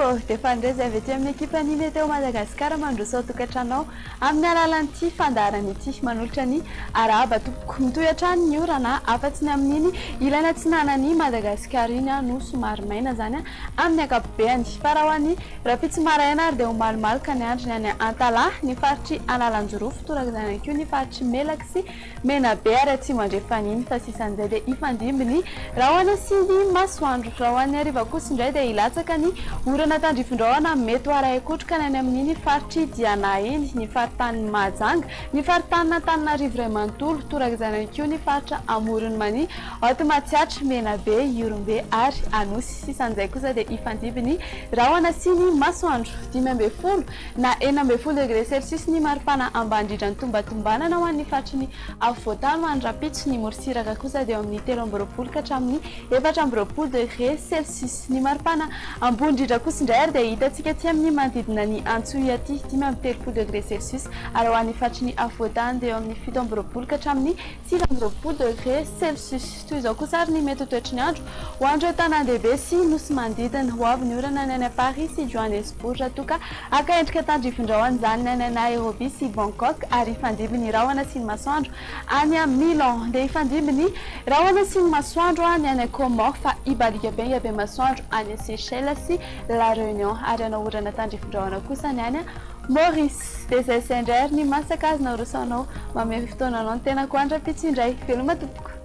tompoko dia fandreza avy ety amin'ny ekipa ny Meteo Madagascar mandroso ao tokantranao amin'ny alalan'ity fandarana ity manolotra ny arahaba tompoko mitoy hatrany ny orana afa-tsy ny amin'iny ilaina tsinanany Madagascar iny no somary maina zany amin'ny ankapobeny fa raha ho an'ny rapitsy maraina ary dia homalomaloka ny andro ny any Antalahy ny faritry Analanjorofo torak'izany koa ny faritry Melaka sy Menabe ary atsimo andrefaniny fa sisan'izay dia ifandimby raha ho any sy ny masoandro raha ho an'ny hariva kosa indray dia ilatsaka ny orana tandrifondrahona mety ho araikotroka ny amin'iny faritry Diana eny ny faritany Mahajanga ny faritany Antananarivo Iray Manontolo torak'izany koa ny faritra Amorony Mania Matsiatra Menabe Iorombe ary Anosy sisan'izay kosa dia ifandimby raha ho any sy ny masoandro 10 na 9 degré celsius ny maripana ambany indrindra ny tombatombanana ho an'ny faritry ny Afovoatany ho an'ny Rapitso ny Morontsiraka kosa dia amin'ny 13 ka hatramin'ny 14 degré celsius ny maripana ambony indrindra kosa indray ary dia hitantsika aty amin'ny manodidina ny Antsohihy aty 13 degré celsius ary ho an'ny faritry ny Afovoatany dia eo amin'ny 17 ka hatramin'ny 19 degré celsius toy izao kosa ary ny mety ho toetry ny andro ho andro tanàn-dehibe sy nosy manodidina ho avy ny orana ny any Paris sy Johannesburg toka aka endrika tandrifondrahona izany ny any Nairobi sy Bangkok ary ifandimby ny rahona sy ny masoandro any Milan dia ifandimby ny rahona sy ny masoandro any any Comores fa ibalika be masoandro any Seychelles sy La Réunion ary ana orana tandrifondrahona kosa ny any Maurice dia izay indray ny masaka azy na rosanao mamery fotoana anao ny tena ko andra-pitsy indray veloma tompoko.